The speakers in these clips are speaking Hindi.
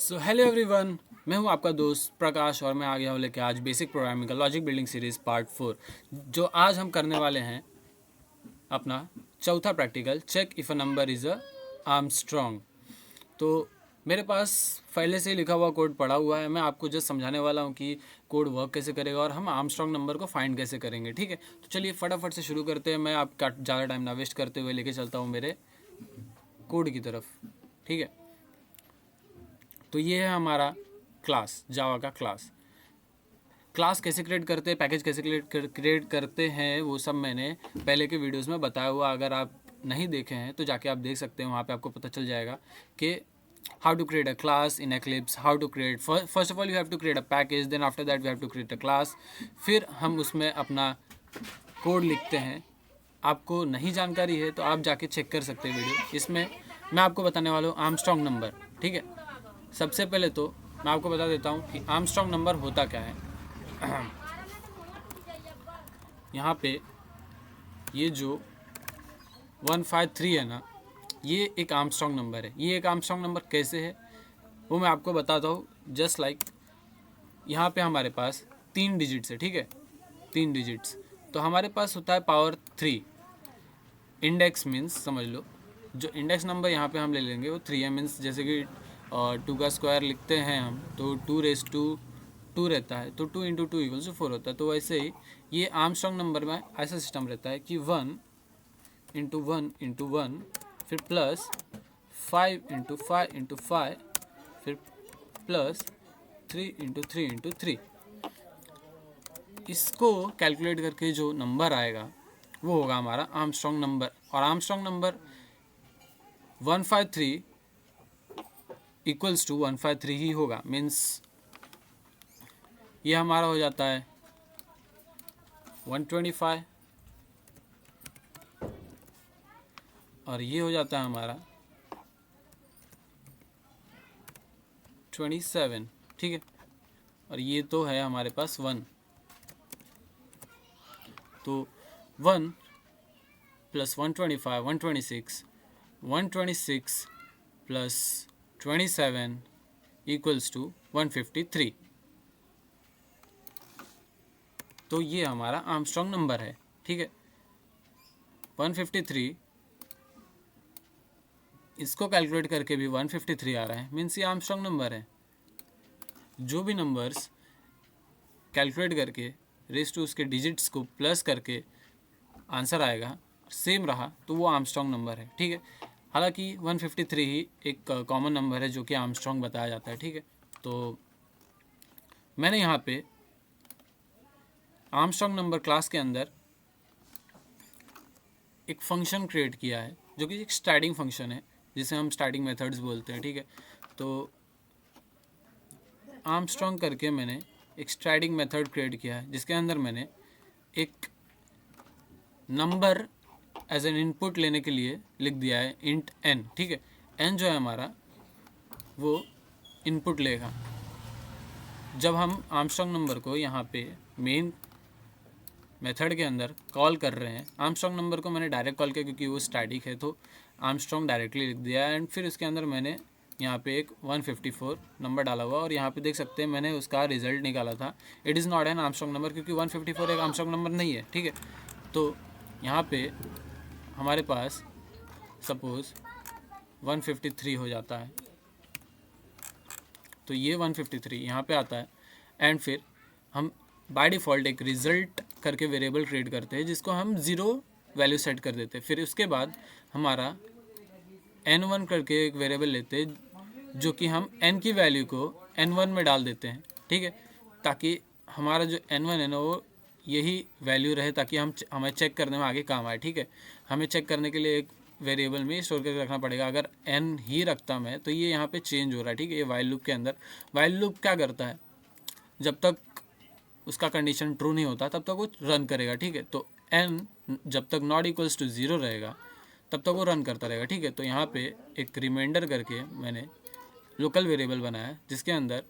सो हेलो एवरीवन, मैं हूं आपका दोस्त प्रकाश और मैं आ गया हूं लेके आज बेसिक प्रोग्रामिंग का लॉजिक बिल्डिंग सीरीज़ पार्ट 4। जो आज हम करने वाले हैं अपना चौथा practical, check if a number is a Armstrong. तो मेरे पास पहले से ही लिखा हुआ कोड पड़ा हुआ है। मैं आपको जस्ट समझाने वाला हूं कि कोड वर्क कैसे करेगा और हम आर्मस्ट्रॉन्ग नंबर को फाइंड कैसे करेंगे। ठीक है, तो चलिए फटाफट से शुरू करते हैं। मैं आपका ज़्यादा टाइम ना वेस्ट करते हुए लेके चलता हूँ मेरे कोड की तरफ। ठीक है, तो ये है हमारा क्लास, जावा का क्लास कैसे क्रिएट करते हैं, पैकेज कैसे क्रिएट करते हैं, वो सब मैंने पहले के वीडियोस में बताया हुआ। अगर आप नहीं देखे हैं तो जाके आप देख सकते हैं, वहाँ पे आपको पता चल जाएगा कि how to create a class in Eclipse, how to create first of all you have to create a package, then after that we have to create a class. फिर हम उसमें अपना कोड लिखते हैं। आपको नहीं जानकारी है तो आप जाके चेक कर सकते हैं वीडियो। इसमें मैं आपको बताने वाला हूँ आर्मस्ट्रॉन्ग नंबर। ठीक है, सबसे पहले तो मैं आपको बता देता हूँ कि आर्मस्ट्रॉन्ग नंबर होता क्या है। यहाँ पे ये जो 153 है ना, ये एक आर्मस्ट्रॉन्ग नंबर है। ये एक आर्मस्ट्रॉन्ग नंबर कैसे है वो मैं आपको बताता हूँ। जस्ट लाइक यहाँ पे हमारे पास 3 डिजिट्स है। ठीक है, 3 डिजिट्स, तो हमारे पास होता है पावर 3। इंडेक्स मीन्स समझ लो, जो इंडेक्स नंबर यहाँ पे हम ले लेंगे वो 3 है। मीन्स जैसे कि 2 का स्क्वायर लिखते हैं हम तो 2 रहता है, तो 2 इंटू 2 इक्वल्स टू 4 होता है। तो वैसे ही ये आर्मस्ट्रॉन्ग नंबर में ऐसा सिस्टम रहता है कि 1 इंटू 1 इंटू 1, फिर प्लस 5 इंटू 5 इंटू 5, फिर प्लस 3 इंटू 3 इंटू 3। इसको कैलकुलेट करके जो नंबर आएगा वो होगा हमारा आर्मस्ट्रॉन्ग नंबर। और आर्मस्ट्रॉन्ग नंबर 153 इक्वल्स टू 153 ही होगा। मीन्स ये हमारा हो जाता है 125 और ये हो जाता है हमारा 27। ठीक है, और ये तो है हमारे पास 1, तो 1 प्लस 125 126, 126 प्लस 27 इक्वल्स टू 153। तो ये हमारा आर्मस्ट्रॉन्ग नंबर है। ठीक है, 153, इसको कैलकुलेट करके भी 153 आ रहा है। मीन्स ये आर्मस्ट्रॉन्ग नंबर है। जो भी नंबर्स कैलकुलेट करके रेस टू उसके डिजिट्स को प्लस करके आंसर आएगा सेम रहा तो वो आर्मस्ट्रॉन्ग नंबर है। ठीक है, हालांकि 153 ही एक कॉमन नंबर है जो कि आर्मस्ट्रॉन्ग बताया जाता है। ठीक है, तो मैंने यहाँ पे आर्मस्ट्रॉन्ग नंबर क्लास के अंदर एक फंक्शन क्रिएट किया है जो कि एक स्टैटिंग फंक्शन है, जिसे हम स्टैटिंग मेथड्स बोलते हैं। ठीक है, तो आर्मस्ट्रॉन्ग करके मैंने एक स्टैटिंग मेथड क्रिएट किया है जिसके अंदर मैंने एक नंबर एज एन इनपुट लेने के लिए लिख दिया है इंट n। ठीक है, n जो है हमारा वो इनपुट लेगा। जब हम आर्मस्ट्रॉन्ग नंबर को यहाँ पे मेन मेथड के अंदर कॉल कर रहे हैं, आर्मस्ट्रॉन्ग नंबर को मैंने डायरेक्ट कॉल किया क्योंकि वो स्टैटिक है, तो आर्मस्ट्रॉन्ग डायरेक्टली लिख दिया। एंड फिर उसके अंदर मैंने यहाँ पे एक 154 नंबर डाला हुआ और यहाँ पे देख सकते हैं मैंने उसका रिजल्ट निकाला था। It is not an Armstrong number क्योंकि 154 एक आर्मस्ट्रॉन्ग नंबर नहीं है। ठीक है, तो यहाँ पे हमारे पास सपोज़ 153 हो जाता है, तो ये 153 यहाँ पे आता है। एंड फिर हम बाय डिफ़ॉल्ट एक रिज़ल्ट करके वेरिएबल क्रिएट करते हैं जिसको हम 0 वैल्यू सेट कर देते हैं। फिर उसके बाद हमारा n1 करके एक वेरिएबल लेते हैं जो कि हम n की वैल्यू को n1 में डाल देते हैं। ठीक है, ताकि हमारा जो n1 है ना वो यही वैल्यू रहे, ताकि हमें चेक करने में आगे काम आए। ठीक है, हमें चेक करने के लिए एक वेरिएबल में स्टोर करके रखना पड़ेगा। अगर n ही रखता मैं तो ये यहाँ पे चेंज हो रहा है। ठीक है, ये वाइल लूप के अंदर वाइल लूप क्या करता है, जब तक उसका कंडीशन ट्रू नहीं होता तब तक वो रन करेगा। ठीक है, तो n जब तक नॉट इक्वल्स टू 0 रहेगा तब तक वो रन करता रहेगा। ठीक है, तो यहाँ पे एक रिमाइंडर करके मैंने लोकल वेरिएबल बनाया है जिसके अंदर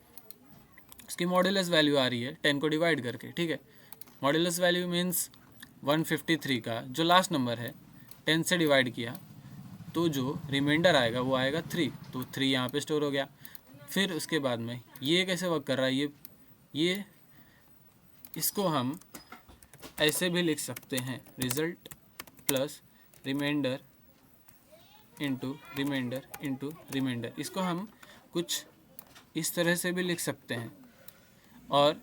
इसकी मॉड्यूलस वैल्यू आ रही है 10 को डिवाइड करके। ठीक है, मॉड्यूलस वैल्यू मीन्स 153 का जो लास्ट नंबर है 10 से डिवाइड किया तो जो रिमाइंडर आएगा वो आएगा 3, तो 3 यहाँ पे स्टोर हो गया। फिर उसके बाद में ये कैसे वर्क कर रहा है, ये इसको हम ऐसे भी लिख सकते हैं, result plus reminder into reminder. इसको हम कुछ इस तरह से भी लिख सकते हैं और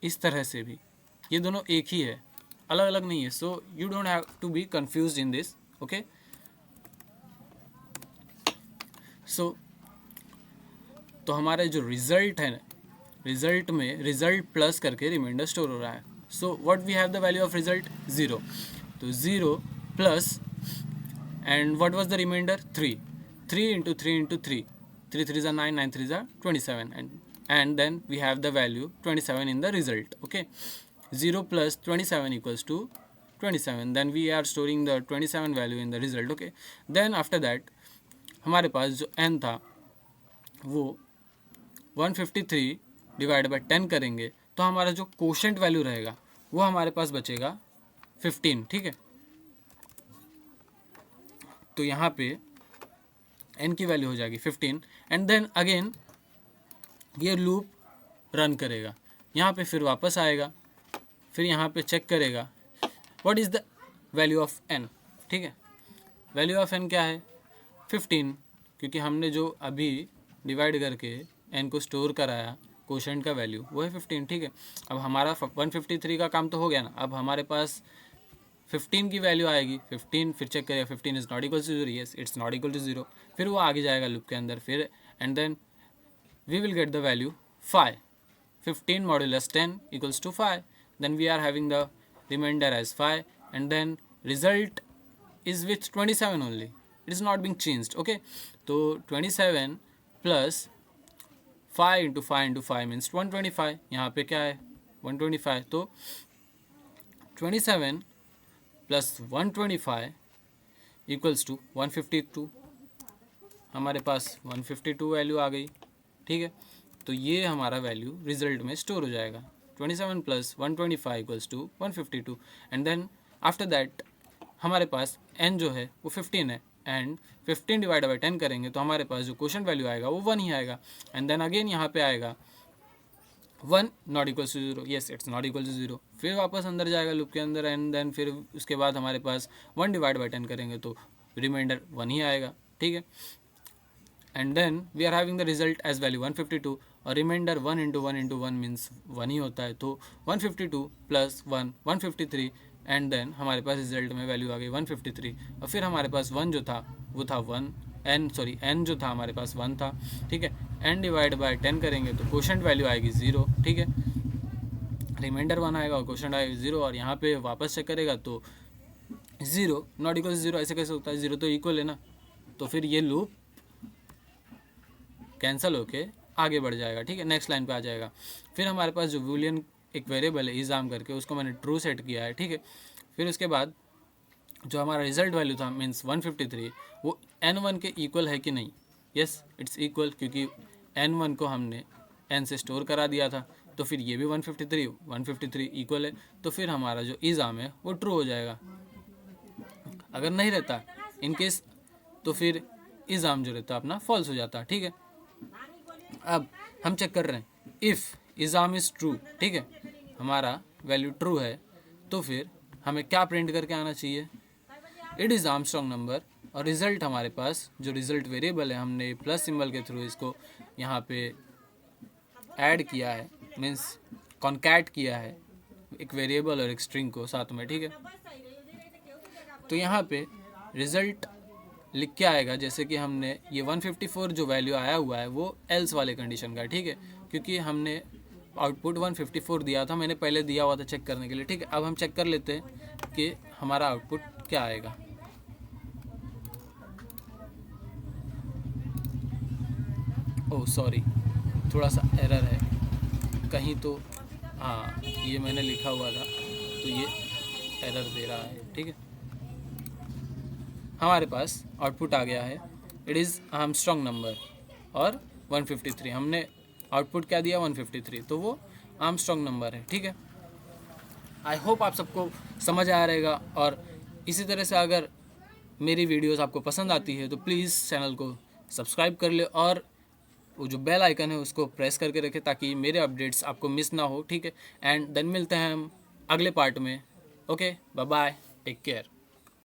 इस तरह से भी, ये दोनों एक ही है, अलग अलग नहीं है। So you don't have to be confuse in this, okay. So तो हमारा जो रिजल्ट है, रिजल्ट में रिजल्ट प्लस करके रिमाइंडर स्टोर हो रहा है। So what we have the value of result 0, तो 0 plus and what was the reminder 3 into 3 3 3 are 9, 9 3 are 27, and then we have the value 27 in the result, okay. 0 plus 27 equals to 27, then we are storing the 27 value in the result, okay. Then after that हमारे पास जो n था वो 153 डिवाइड बाई 10 करेंगे तो हमारा जो कोशेंट वैल्यू रहेगा वो हमारे पास बचेगा 15, ठीक है। तो यहाँ पे n की वैल्यू हो जाएगी 15 एंड देन अगेन ये लूप रन करेगा, यहाँ पे फिर वापस आएगा, फिर यहाँ पे चेक करेगा what is the value of n, ठीक है। वैल्यू ऑफ n क्या है 15, क्योंकि हमने जो अभी डिवाइड करके n को स्टोर कराया कोशेंट का वैल्यू वो है 15, ठीक है। अब हमारा 153 का काम तो हो गया ना, अब हमारे पास 15 की वैल्यू आएगी 15, फिर चेक करेगा 15 is not equal to 0, yes it's not equal to 0, फिर वो आगे जाएगा लूप के अंदर, फिर and then we will get the value 5, 15 modulus 10 equals to 5, then we are having the reminder as 5 and then result is with 27 only, it is not being changed, okay. तो 27 प्लस 5 इंटू 5 मीन्स 125, यहाँ पे क्या है 125, तो 27 प्लस 125 इक्वल्स टू 152, हमारे पास 152 वैल्यू आ गई, ठीक है। तो ये हमारा वैल्यू रिजल्ट में स्टोर हो जाएगा, 27 plus 125 equals to 152 and then after that हमारे पास n जो है वो 15 है एंड 15 डिवाइड बाई 10 करेंगे तो हमारे पास जो क्वोशेंट वैल्यू आएगा वो 1 ही आएगा एंड देन अगेन यहाँ पे आएगा 1 not equal to 0, yes it's not equal to 0, फिर वापस अंदर जाएगा लूप के अंदर एंड देन फिर उसके बाद हमारे पास 1 डिवाइड बाई 10 करेंगे तो रिमाइंडर 1 ही आएगा, ठीक है। And then we are having the result as value 152 और रिमाइंडर 1 इंटू 1 मीन्स 1 ही होता है, तो 152 प्लस 1 153 एंड देन हमारे पास रिजल्ट में वैल्यू आ गई 153 और फिर हमारे पास 1 जो था वो था 1 n जो था हमारे पास 1 था, ठीक है। n डिवाइड बाय 10 करेंगे तो कोशेंट वैल्यू आएगी 0, ठीक है, रिमाइंडर 1 आएगा और कोशेंट आएगी 0 और यहाँ पे वापस चेक करेगा तो 0 नॉट इक्वल 0, ऐसे कैसे होता है, 0 तो इक्वल है ना, तो फिर ये लूप कैंसिल होके आगे बढ़ जाएगा, ठीक है, नेक्स्ट लाइन पे आ जाएगा। फिर हमारे पास जो बूलियन एक वेरिएबल है इज़ाम करके उसको मैंने ट्रू सेट किया है, ठीक है। फिर उसके बाद जो हमारा रिजल्ट वैल्यू था मीन्स 153 वो n1 के इक्वल है कि नहीं, यस इट्स इक्वल, क्योंकि n1 को हमने n से स्टोर करा दिया था, तो फिर ये भी 153 इक्वल है, तो फिर हमारा जो इज़ाम है वो ट्रू हो जाएगा। अगर नहीं रहता इन केस तो फिर इज़ाम जो रहता अपना फॉल्स हो जाता, ठीक है। अब हम चेक कर रहे हैं इफ़ इज़ाम इज़ ट्रू, ठीक है, हमारा वैल्यू ट्रू है तो फिर हमें क्या प्रिंट करके आना चाहिए, इट इज़ आर्मस्ट्रॉन्ग नंबर और रिज़ल्ट हमारे पास जो रिज़ल्ट वेरिएबल है हमने प्लस सिंबल के थ्रू इसको यहाँ पे ऐड किया है, मीन्स कॉन्कैट किया है एक वेरिएबल और एक स्ट्रिंग को साथ में, ठीक है। तो यहाँ पे रिज़ल्ट लिख के आएगा जैसे कि हमने ये 154 जो वैल्यू आया हुआ है वो एल्स वाले कंडीशन का, ठीक है, क्योंकि हमने आउटपुट 154 दिया था, मैंने पहले दिया हुआ था चेक करने के लिए, ठीक है। अब हम चेक कर लेते हैं कि हमारा आउटपुट क्या आएगा। ओह सॉरी, थोड़ा सा एरर है कहीं, तो हाँ ये मैंने लिखा हुआ था तो ये एरर दे रहा है, ठीक है। हमारे पास आउटपुट आ गया है, इट इज़ आर्मस्ट्रॉन्ग नंबर और 153, हमने आउटपुट क्या दिया 153, तो वो आर्मस्ट्रॉन्ग नंबर है, ठीक है। आई होप आप सबको समझ आ रहेगा और इसी तरह से अगर मेरी वीडियोस आपको पसंद आती है तो प्लीज़ चैनल को सब्सक्राइब कर ले और वो जो बेल आइकन है उसको प्रेस करके रखें ताकि मेरे अपडेट्स आपको मिस ना हो, ठीक है। एंड देन मिलते हैं हम अगले पार्ट में। Okay, bye bye, take care.